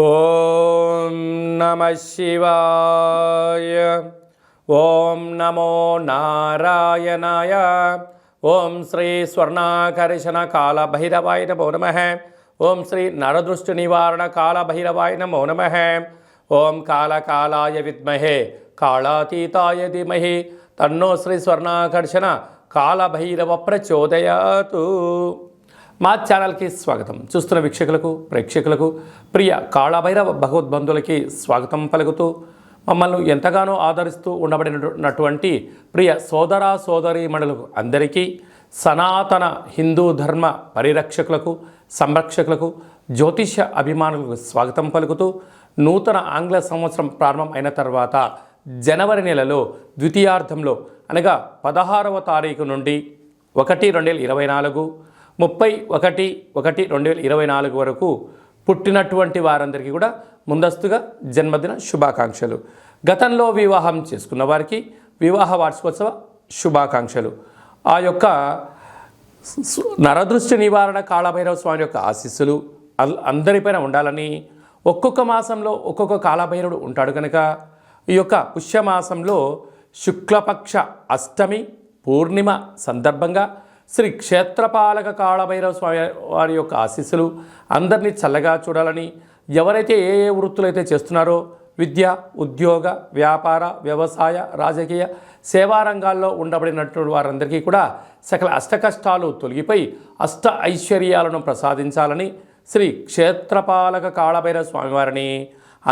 ఓం నమః శివాయ. ఓం నమో నారాయణాయ. ఓం శ్రీ స్వర్ణాకర్షణ కాల భైరవాయ నమో నమః. ఓం శ్రీ నరదృష్టి నివారణ కాల భైరవాయ నమో నమః. ఓం కాళకాలాయ విద్మహే కాళాతీతాయ ధీమహి తన్నో శ్రీ స్వర్ణాకర్షణ కాలభైరవ ప్రచోదయాతు. మా ఛానల్కి స్వాగతం. చూస్తున్న వీక్షకులకు ప్రేక్షకులకు ప్రియ కాళభైరవ భగవద్బంధులకి స్వాగతం పలుకుతూ మమ్మల్ని ఎంతగానో ఆదరిస్తూ ఉండబడినటువంటి ప్రియ సోదర సోదరీమణులకు అందరికీ సనాతన హిందూ ధర్మ పరిరక్షకులకు సంరక్షకులకు జ్యోతిష అభిమానులకు స్వాగతం పలుకుతూ నూతన ఆంగ్ల సంవత్సరం ప్రారంభం అయిన తర్వాత జనవరి నెలలో ద్వితీయార్థంలో అనగా 16వ తారీఖు నుండి 1/2024 31/1/2024 వరకు పుట్టినటువంటి వారందరికీ కూడా ముందస్తుగా జన్మదిన శుభాకాంక్షలు. గతంలో వివాహం చేసుకున్న వారికి వివాహ వార్షికోత్సవ శుభాకాంక్షలు. ఆ యొక్క నరదృష్టి నివారణ కాళభైరవ స్వామి యొక్క ఆశీస్సులు అందరిపైన ఉండాలని, ఒక్కొక్క మాసంలో ఒక్కొక్క కాళభైరవుడు ఉంటాడు కనుక ఈ యొక్క పుష్యమాసంలో శుక్లపక్ష అష్టమి పూర్ణిమ సందర్భంగా శ్రీ క్షేత్రపాలక కాళభైరవ స్వామి వారి యొక్క ఆశీస్సులు అందరినీ చల్లగా చూడాలని, ఎవరైతే ఏ వృత్తులైతే చేస్తున్నారో విద్య, ఉద్యోగ, వ్యాపార, వ్యవసాయ, రాజకీయ, సేవా రంగాల్లో ఉండబడినటువంటి వారందరికీ కూడా సకల అష్టకష్టాలు తొలగిపోయి అష్ట ఐశ్వర్యాలను ప్రసాదించాలని శ్రీ క్షేత్రపాలక కాళభైరవ స్వామివారిని,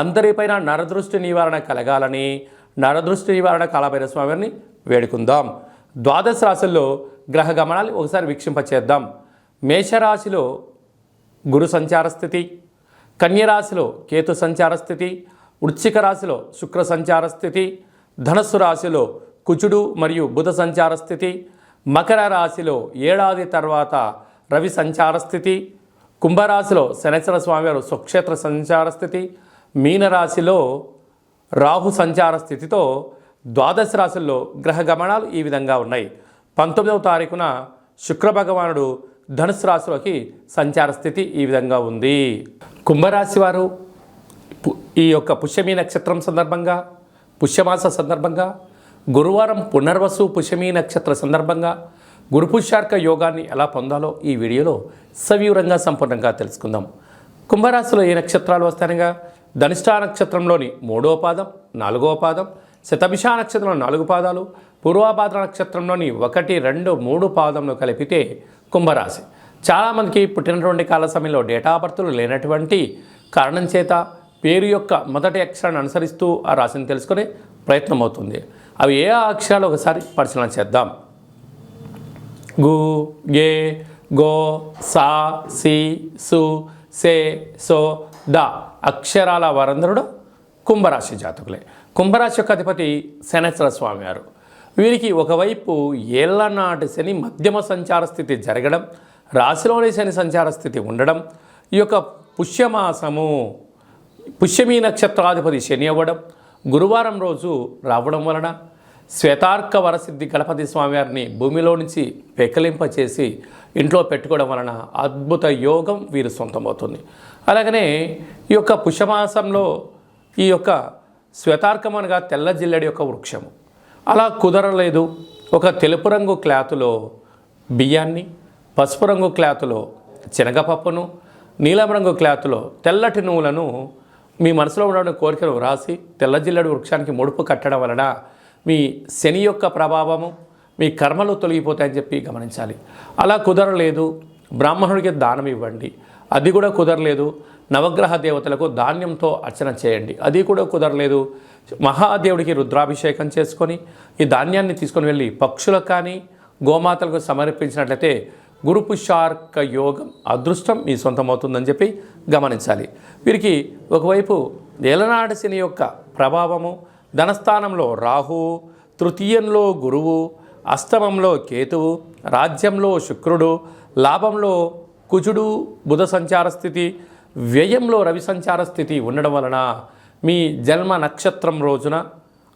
అందరిపైన నరదృష్టి నివారణ కలగాలని నరదృష్టి నివారణ కాళభైరవ స్వామివారిని వేడుకుందాం. ద్వాదశ రాశుల్లో గ్రహ గమనాలు ఒకసారి వీక్షింపచేద్దాం. మేషరాశిలో గురు సంచార స్థితి, కన్యరాశిలో కేతు సంచార స్థితి, వృశ్చిక రాశిలో శుక్ర సంచార స్థితి, ధనస్సు రాశిలో కుజుడు మరియు బుధ సంచార స్థితి, మకర రాశిలో ఏడాది తర్వాత రవి సంచార స్థితి, కుంభరాశిలో శనేశ్వర స్వామివారు స్వక్షేత్ర సంచార స్థితి, మీనరాశిలో రాహు సంచార స్థితితో ద్వాదశ రాశుల్లో గ్రహ గమనాలు ఈ విధంగా ఉన్నాయి. 19వ తారీఖున శుక్ర భగవానుడు ధనుసు రాశిలోకి సంచార స్థితి ఈ విధంగా ఉంది. కుంభరాశి వారు ఈ యొక్క పుష్యమీ నక్షత్రం సందర్భంగా, పుష్యమాస సందర్భంగా, గురువారం పునర్వసు పుష్యమీ నక్షత్ర సందర్భంగా గురు పుష్యార్క యోగాన్ని ఎలా పొందాలో ఈ వీడియోలో సవివరంగా సంపూర్ణంగా తెలుసుకుందాం. కుంభరాశిలో ఏ నక్షత్రాలు వస్తాయనగా ధనిష్ఠా నక్షత్రంలోని 3వ పాదం, 4వ పాదం, శతభిష నక్షత్రంలో 4 పాదాలు, పూర్వభాద్ర నక్షత్రంలోని 1, 2, 3 పాదంలో కలిపితే కుంభరాశి. చాలామందికి పుట్టినటువంటి కాల సమయంలో డేటా ఆఫ్ బర్త్లు లేనటువంటి కారణం చేత పేరు యొక్క మొదటి అక్షరాన్ని అనుసరిస్తూ ఆ రాశిని తెలుసుకునే ప్రయత్నం అవుతుంది. అవి ఏ అక్షరాలు ఒకసారి పరిశీలన చేద్దాం. గు, గే, గో, సా, సి, సు, సే, సో, ద అక్షరాల వారందరూ కుంభరాశి జాతకులే. కుంభరాశి యొక్క అధిపతి శనేశ్వర స్వామి వారు. వీరికి ఒకవైపు ఏళ్లనాటి శని మధ్యమ సంచార స్థితి జరగడం, రాశిలోని శని సంచార స్థితి ఉండడం, ఈ యొక్క పుష్యమాసము పుష్యమీ నక్షత్రాధిపతి శని అవ్వడం, గురువారం రోజు రావడం వలన శ్వేతార్క వరసిద్ధి గణపతి స్వామివారిని భూమిలో నుంచి పెకలింపచేసి ఇంట్లో పెట్టుకోవడం వలన అద్భుత యోగం వీరు సొంతమవుతుంది. అలాగనే ఈ యొక్క పుష్యమాసంలో ఈ యొక్క శ్వేతార్కం అనగా తెల్ల జిల్లెడి యొక్క వృక్షము. అలా కుదరలేదు, ఒక తెలుపు రంగు క్లాతులో బియ్యాన్ని, పసుపు రంగు క్లాతులో శనగపప్పును, నీలం రంగు క్లాతులో తెల్లటి నువ్వులను మీ మనసులో ఉన్న కోరికను రాసి తెల్ల జిల్లెడి వృక్షానికి ముడుపు కట్టడం వలన మీ శని యొక్క ప్రభావము, మీ కర్మలు తొలగిపోతాయని చెప్పి గమనించాలి. అలా కుదరలేదు, బ్రాహ్మణుడికి దానం ఇవ్వండి. అది కూడా కుదరలేదు, నవగ్రహ దేవతలకు ధాన్యంతో అర్చన చేయండి. అది కూడా కుదరలేదు, మహాదేవుడికి రుద్రాభిషేకం చేసుకొని ఈ ధాన్యాన్ని తీసుకొని వెళ్ళి పక్షులకు కానీ గోమాతలకు సమర్పించినట్లయితే గురు పుష్యార్క యోగం అదృష్టం మీ సొంతమవుతుందని చెప్పి గమనించాలి. వీరికి ఒకవైపు ఏలనాటి శని యొక్క ప్రభావము, ధనస్థానంలో రాహువు, తృతీయంలో గురువు, అష్టమంలో కేతువు, రాజ్యంలో శుక్రుడు, లాభంలో కుజుడు బుధ సంచార స్థితి, వ్యయంలో రవి సంచార స్థితి ఉండడం వలన మీ జన్మ నక్షత్రం రోజున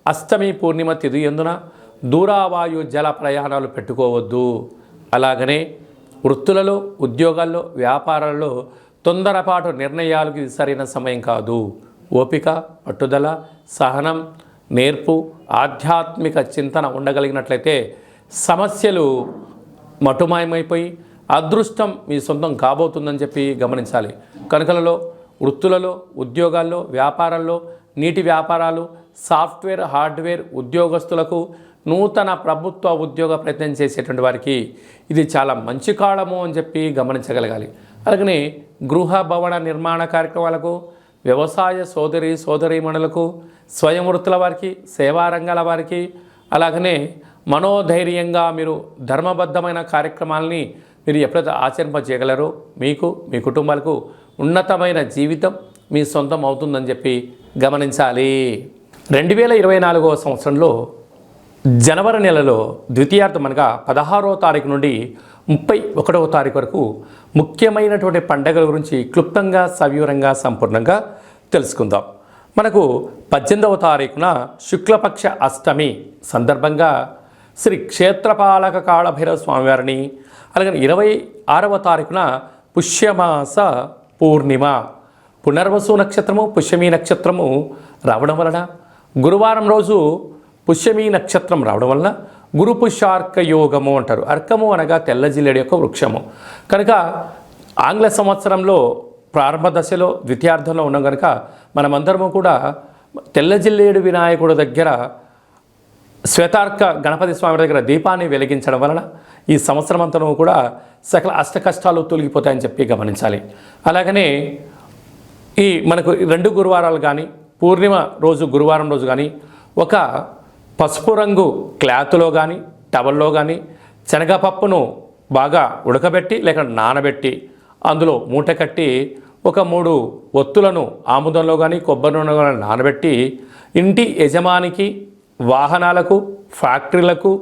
అష్టమి పూర్ణిమ తిథి యందున దూరావాయు జల ప్రయాణాలు పెట్టుకోవద్దు. అలాగనే వృత్తులలో, ఉద్యోగాల్లో, వ్యాపారాల్లో తొందరపాటు నిర్ణయాలకు ఇది సరైన సమయం కాదు. ఓపిక, పట్టుదల, సహనం, నేర్పు, ఆధ్యాత్మిక చింతన ఉండగలిగినట్లయితే సమస్యలు మటుమాయమైపోయి అదృష్టం మీ సొంతం కాబోతుందని చెప్పి గమనించాలి. కనుకలలో, వృత్తులలో, ఉద్యోగాల్లో, వ్యాపారాల్లో, నీటి వ్యాపారాలు, సాఫ్ట్వేర్, హార్డ్వేర్ ఉద్యోగస్తులకు, నూతన ప్రభుత్వ ఉద్యోగ ప్రయత్నం చేసేటువంటి వారికి ఇది చాలా మంచి కాలము అని చెప్పి గమనించగలగాలి. అలాగనే గృహ భవన నిర్మాణ కార్యక్రమాలకు, వ్యవసాయ సోదరీమణులకు, స్వయం వృత్తుల వారికి, సేవా రంగాల వారికి, అలాగనే మనోధైర్యంగా మీరు ధర్మబద్ధమైన కార్యక్రమాలని మీరు ఎప్పుడైతే ఆచరింపజేయగలరో మీకు, మీ కుటుంబాలకు ఉన్నతమైన జీవితం మీ సొంతం అవుతుందని చెప్పి గమనించాలి. 2024వ సంవత్సరంలో జనవరి నెలలో ద్వితీయార్థం అనగా 16వ తారీఖు నుండి 31వ తారీఖు వరకు ముఖ్యమైనటువంటి పండుగల గురించి క్లుప్తంగా, సవివరంగా, సంపూర్ణంగా తెలుసుకుందాం. మనకు 18వ తారీఖున శుక్లపక్ష అష్టమి సందర్భంగా శ్రీ క్షేత్రపాలక కాళభైరవ స్వామివారిని, అలాగే 26వ తారీఖున పుష్యమాస పూర్ణిమ, పునర్వసు నక్షత్రము, పుష్యమీ నక్షత్రము రావడం వలన, గురువారం రోజు పుష్యమీ నక్షత్రం రావడం వలన గురు పుష్యార్క యోగము అంటారు. అర్కము అనగా తెల్ల జిల్లేడు యొక్క వృక్షము. కనుక ఆంగ్ల సంవత్సరంలో ప్రారంభ దశలో ద్వితీయార్థంలో ఉన్నాం కనుక మనమందరము కూడా తెల్ల జిల్లేడు వినాయకుడి దగ్గర, శ్వేతార్క గణపతి స్వామి దగ్గర దీపాన్ని వెలిగించడం వలన ఈ సంవత్సరం అంతా కూడా సకల అష్ట కష్టాలు తొలగిపోతాయని చెప్పి గమనించాలి. అలాగనే ఈ మనకు 2 గురువారాలు కానీ, పూర్ణిమ రోజు గురువారం రోజు కానీ ఒక పసుపు రంగు క్లాత్లో కానీ, టవల్లో కానీ శనగపప్పును బాగా ఉడకబెట్టి లేక నానబెట్టి అందులో మూట కట్టి ఒక 3 ఒత్తులను ఆముదంలో కానీ, కొబ్బరి నూనెలో కానీ నానబెట్టి ఇంటి యజమానికి, వాహనాలకు, ఫ్యాక్టరీలకు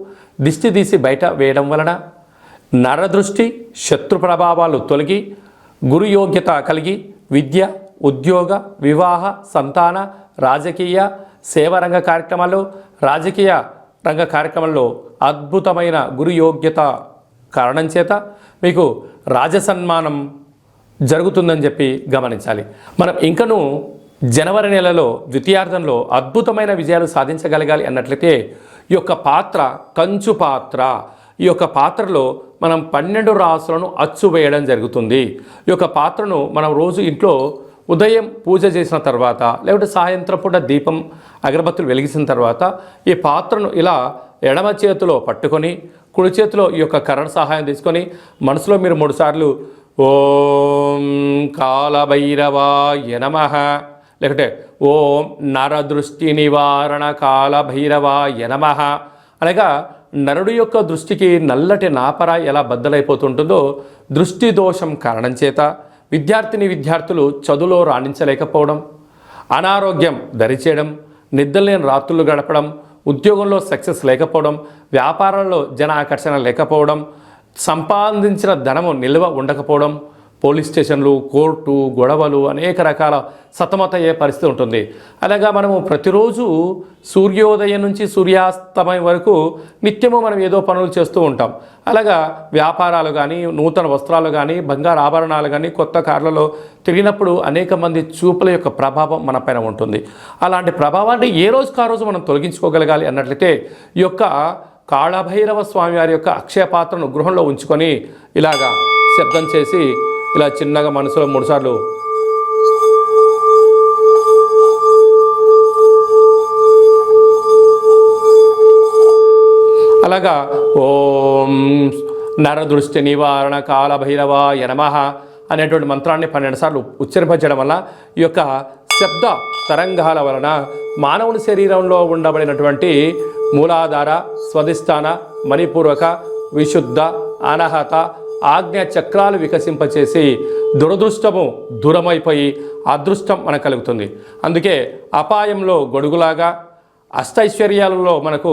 దిష్టి తీసి బయట వేయడం వలన నరదృష్టి, శత్రు ప్రభావాలు తొలగి గురు యోగ్యత కలిగి విద్య, ఉద్యోగ, వివాహ, సంతాన, రాజకీయ, సేవారంగ కార్యక్రమాల్లో, రాజకీయ రంగ కార్యక్రమాల్లో అద్భుతమైన గురు యోగ్యత కారణం చేత మీకు రాజసన్మానం జరుగుతుందని చెప్పి గమనించాలి. మనం ఇంకనూ జనవరి నెలలో ద్వితీయార్థంలో అద్భుతమైన విజయాలు సాధించగలగాలి అన్నట్లయితే ఈ యొక్క పాత్ర కంచు పాత్ర, ఈ యొక్క పాత్రలో మనం 12 రాసులను అచ్చు వేయడం జరుగుతుంది. ఈ యొక్క పాత్రను మనం రోజు ఇంట్లో ఉదయం పూజ చేసిన తర్వాత లేకపోతే సాయంత్రం పూట దీపం, అగరబత్తులు వెలిగించిన తర్వాత ఈ పాత్రను ఇలా ఎడమ చేతిలో పట్టుకొని కుడి చేతిలో ఈ యొక్క కర్ర సహాయం తీసుకొని మనసులో మీరు 3 సార్లు ఓం కాలభైరవాయ నమః, లేకపోతే ఓం నరదృష్టి నివారణ కాలభైరవాయ నమః అనగా నరుడి యొక్క దృష్టికి నల్లటి నాపర ఎలా బద్దలైపోతుంటుందో దృష్టి దోషం కారణం చేత విద్యార్థులు చదువులో రాణించలేకపోవడం, అనారోగ్యం దరిచేయడం, నిద్రలేని రాత్రులు గడపడం, ఉద్యోగంలో సక్సెస్ లేకపోవడం, వ్యాపారంలో జన ఆకర్షణ లేకపోవడం, సంపాదించిన ధనము నిల్వ ఉండకపోవడం, పోలీస్ స్టేషన్లు, కోర్టు, గొడవలు, అనేక రకాల సతమతయ్యే పరిస్థితి ఉంటుంది. అలాగా మనము ప్రతిరోజు సూర్యోదయం నుంచి సూర్యాస్తమయం వరకు నిత్యము మనం ఏదో పనులు చేస్తూ ఉంటాం. అలాగా వ్యాపారాలు కానీ, నూతన వస్త్రాలు కానీ, బంగారు ఆభరణాలు కానీ, కొత్త కార్లలో తిరిగినప్పుడు అనేక మంది చూపుల యొక్క ప్రభావం మన పైన ఉంటుంది. అలాంటి ప్రభావాన్ని ఏ రోజుకు ఆ రోజు మనం తొలగించుకోగలగాలి అన్నట్లయితే ఈ యొక్క కాళభైరవ స్వామి వారి యొక్క అక్షయ పాత్రను గృహంలో ఉంచుకొని ఇలాగా శబ్దం చేసి ఇలా చిన్నగా మనసులో 3 సార్లు అలాగా ఓం నరదృష్టి నివారణ కాలభైరవాయ నమః అనేటువంటి మంత్రాన్ని 12 సార్లు ఉచ్చరింపజేయడం వల్ల ఈ యొక్క శబ్ద తరంగాల వలన మానవుని శరీరంలో ఉండబడినటువంటి మూలాధార, స్వధిష్టాన, మణిపూర్వక, విశుద్ధ, అనహత, ఆజ్ఞ చక్రాలు వికసింపచేసి దురదృష్టము దూరమైపోయి అదృష్టం మనకు కలుగుతుంది. అందుకే అపాయంలో గొడుగులాగా, అష్టైశ్వర్యాలలో మనకు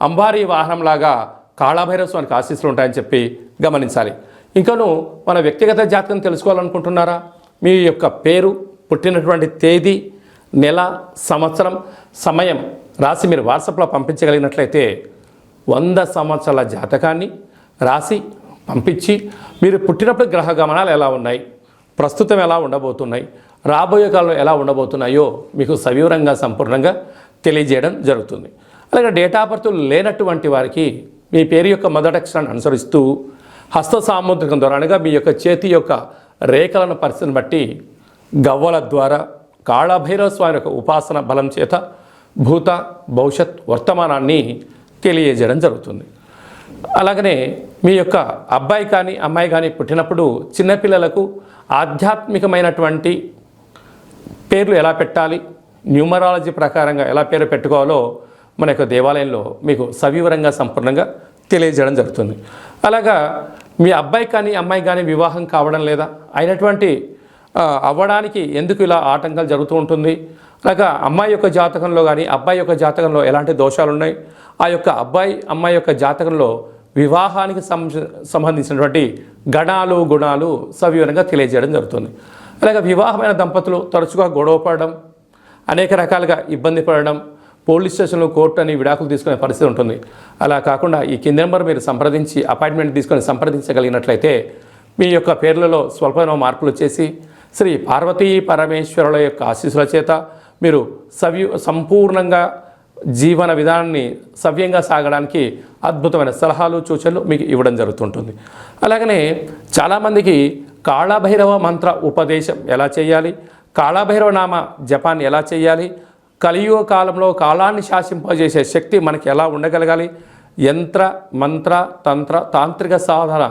అంబారీ వాహనంలాగా కాళభైరవ స్వామికి ఆశీస్సులు ఉంటాయని చెప్పి గమనించాలి. ఇంకను మన వ్యక్తిగత జాతకం తెలుసుకోవాలనుకుంటున్నారా? మీ యొక్క పేరు, పుట్టినటువంటి తేదీ, నెల, సంవత్సరం, సమయం రాసి మీరు వాట్సాప్లో పంపించగలిగినట్లయితే 100 సంవత్సరాల జాతకాన్ని రాసి పంపించి మీరు పుట్టినప్పుడు గ్రహ గమనాలు ఎలా ఉన్నాయి, ప్రస్తుతం ఎలా ఉండబోతున్నాయి, రాబోయే కాలంలో ఎలా ఉండబోతున్నాయో మీకు సవివరంగా సంపూర్ణంగా తెలియజేయడం జరుగుతుంది. అలాగే డేట్ ఆఫ్ బర్త్ లేనటువంటి వారికి మీ పేరు యొక్క మొదటి అక్షరాన్ని అనుసరిస్తూ హస్త సాముద్రికం ద్వారా అనగా మీ యొక్క చేతి యొక్క రేఖలను పరిస్థితిని బట్టి గవ్వల ద్వారా కాళభైరవ స్వామి యొక్క ఉపాసన బలం చేత భూత భవిష్యత్ వర్తమానాన్ని తెలియజేయడం జరుగుతుంది. అలాగనే మీ యొక్క అబ్బాయి కానీ అమ్మాయి కానీ పుట్టినప్పుడు చిన్నపిల్లలకు ఆధ్యాత్మికమైనటువంటి పేర్లు ఎలా పెట్టాలి, న్యూమరాలజీ ప్రకారంగా ఎలా పేరు పెట్టుకోవాలో మన యొక్క దేవాలయంలో మీకు సవివరంగా సంపూర్ణంగా తెలియజేయడం జరుగుతుంది. అలాగా మీ అబ్బాయి కానీ అమ్మాయి కానీ వివాహం కావడం లేదా అయినటువంటి అవ్వడానికి ఎందుకు ఇలా ఆటంకాలు జరుగుతూ ఉంటుంది, అలాగా అమ్మాయి యొక్క జాతకంలో కానీ అబ్బాయి యొక్క జాతకంలో ఎలాంటి దోషాలు ఉన్నాయి, ఆ యొక్క అబ్బాయి అమ్మాయి యొక్క జాతకంలో వివాహానికి సంబంధించినటువంటి గణాలు గుణాలు సవివరంగా తెలియజేయడం జరుగుతుంది. అలాగే వివాహమైన దంపతులు తరచుగా గొడవ పడడం, అనేక రకాలుగా ఇబ్బంది పడడం, పోలీస్ స్టేషన్లో కోర్టు అని విడాకులు తీసుకునే పరిస్థితి ఉంటుంది. అలా కాకుండా ఈ కింది నెంబర్ మీరు సంప్రదించి అపాయింట్మెంట్ తీసుకొని సంప్రదించగలిగినట్లయితే మీ యొక్క పేర్లలో స్వల్పమైన మార్పులు చేసి శ్రీ పార్వతీ పరమేశ్వరుల యొక్క ఆశీస్సుల చేత మీరు సంపూర్ణంగా జీవన విధానాన్ని సవ్యంగా సాగడానికి అద్భుతమైన సలహాలు సూచనలు మీకు ఇవ్వడం జరుగుతుంటుంది. అలాగనే చాలామందికి కాళభైరవ మంత్ర ఉపదేశం ఎలా చేయాలి, కాళభైరవ నామ జపాన్ని ఎలా చేయాలి, కలియుగ కాలంలో కాలాన్ని శాసింపజేసే శక్తి మనకి ఎలా ఉండగలగాలి, యంత్ర మంత్ర తంత్ర తాంత్రిక సాధన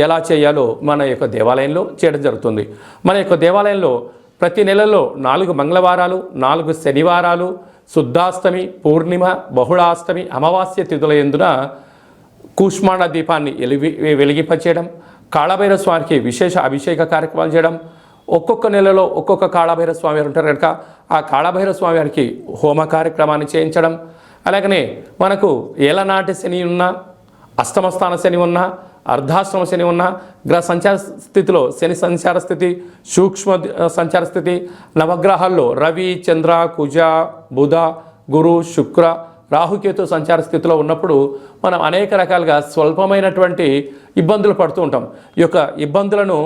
ఎలా చేయాలో మన యొక్క దేవాలయంలో చేయడం జరుగుతుంది. మన యొక్క దేవాలయంలో ప్రతి నెలలో 4 మంగళవారాలు, 4 శనివారాలు, శుద్ధాష్టమి, పూర్ణిమ, బహుళాష్టమి, అమావాస్య తిథుల యందున కూష్మాండ దీపాన్ని వెలిగింపచేయడం, కాళభైరవ స్వామికి విశేష అభిషేక కార్యక్రమాలు చేయడం, ఒక్కొక్క నెలలో ఒక్కొక్క కాళభైరవ స్వామి వారు ఉంటారు కనుక ఆ కాళభైరవ స్వామి వారికి హోమ కార్యక్రమాన్ని చేయించడం, అలాగనే మనకు ఏలనాటి శని ఉన్నా, అష్టమ స్థాన శని ఉన్నా, అర్ధాశ్రమ శని ఉన్న, గ్రహ సంచార స్థితిలో శని సంచార స్థితి, సూక్ష్మ సంచార స్థితి, నవగ్రహాల్లో రవి, చంద్ర, కుజ, బుధ, గురు, శుక్ర, రాహుకేతు సంచార స్థితిలో ఉన్నప్పుడు మనం అనేక రకాలుగా స్వల్పమైనటువంటి ఇబ్బందులు పడుతూ ఉంటాం. ఈ యొక్క ఇబ్బందులను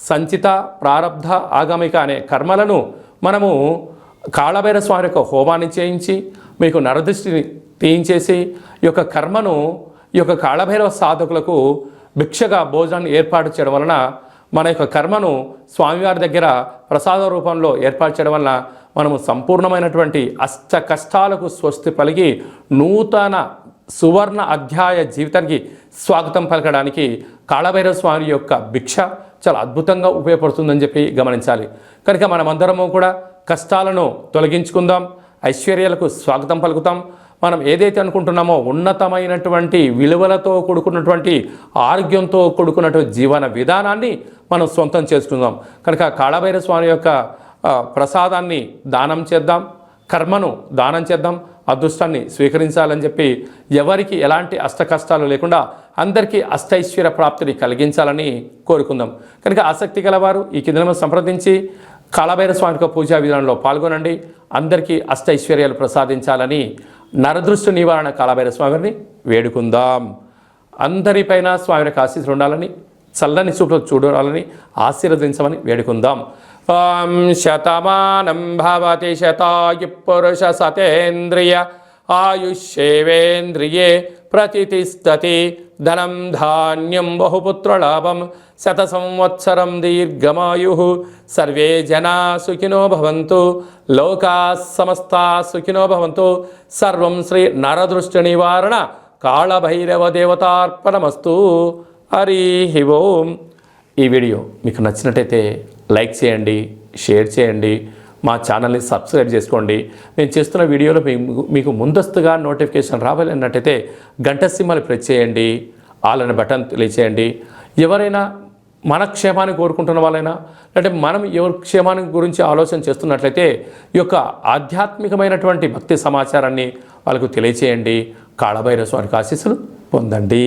సంచిత, ప్రారబ్ధ, ఆగమిక అనే కర్మలను మనము కాళభైరవ స్వామి యొక్క హోమాన్ని చేయించి మీకు నరదృష్టిని తీయించేసి ఈ యొక్క కర్మను ఈ యొక్క కాళభైరవ సాధకులకు భిక్షగా భోజనాన్ని ఏర్పాటు చేయడం వలన మన యొక్క కర్మను స్వామివారి దగ్గర ప్రసాద రూపంలో ఏర్పాటు చేయడం వలన మనము సంపూర్ణమైనటువంటి అష్ట కష్టాలకు స్వస్తి పలిగి నూతన సువర్ణ అధ్యాయ జీవితానికి స్వాగతం పలకడానికి కాళభైరవ స్వామి యొక్క భిక్ష చాలా అద్భుతంగా ఉపయోగపడుతుందని చెప్పి గమనించాలి. కనుక మనమందరము కూడా కష్టాలను తొలగించుకుందాం, ఐశ్వర్యాలకు స్వాగతం పలుకుతాం. మనం ఏదైతే అనుకుంటున్నామో ఉన్నతమైనటువంటి విలువలతో కూడుకున్నటువంటి ఆరోగ్యంతో కూడుకున్నటువంటి జీవన విధానాన్ని మనం సొంతం చేసుకుందాం. కనుక కాళభైరవ స్వామి యొక్క ప్రసాదాన్ని దానం చేద్దాం, కర్మను దానం చేద్దాం, అదృష్టాన్ని స్వీకరించాలని చెప్పి ఎవరికి ఎలాంటి అష్ట కష్టాలు లేకుండా అందరికీ అష్టైశ్వర్య ప్రాప్తిని కలిగించాలని కోరుకుందాం. కనుక ఆసక్తి గలవారు ఈ కింద సంప్రదించి కాళభైరవ స్వామి యొక్క పూజా విధానంలో పాల్గొనండి. అందరికీ అష్టైశ్వర్యాలు ప్రసాదించాలని నరదృష్టి నివారణ కాళభైరవ స్వామిని వేడుకుందాం. అందరిపైన స్వామి యొక్క ఆశీస్సులు ఉండాలని, చల్లని చూపులు చూడాలని ఆశీర్వదించమని వేడుకుందాం. ఓం శతమానం భవతి శతాయు పురుష సతేంద్రియ ఆయుష్యేవేంద్రియే ప్రతిష్టతి ధనం ధాన్యం బహుపుత్రలాభం శత సంవత్సరం దీర్ఘమాయు సర్వే జనా సుఖినో భవంతు లోకా సమస్తా సుఖినో భవంతు. సర్వం శ్రీ నరదృష్టి నివారణ కాళభైరవ దేవతార్పణమస్తు. హరి ఓం. ఈ వీడియో మీకు నచ్చినట్టయితే లైక్ చేయండి, షేర్ చేయండి, మా ఛానల్ని సబ్స్క్రైబ్ చేసుకోండి. నేను చేస్తున్న వీడియోలో మీకు ముందస్తుగా నోటిఫికేషన్ రావాలన్నట్టయితే గంట సింబల్ ప్రెస్ చేయండి, ఆల్ అనే బటన్ తెలియచేయండి. ఎవరైనా మన క్షేమాన్ని కోరుకుంటున్న వాళ్ళైనా అంటే మనం ఎవరి క్షేమాన్ని గురించి ఆలోచన చేస్తున్నట్లయితే ఈ యొక్క ఆధ్యాత్మికమైనటువంటి భక్తి సమాచారాన్ని వాళ్ళకు తెలియచేయండి. కాళభైరవ స్వామి ఆశీస్సులు పొందండి.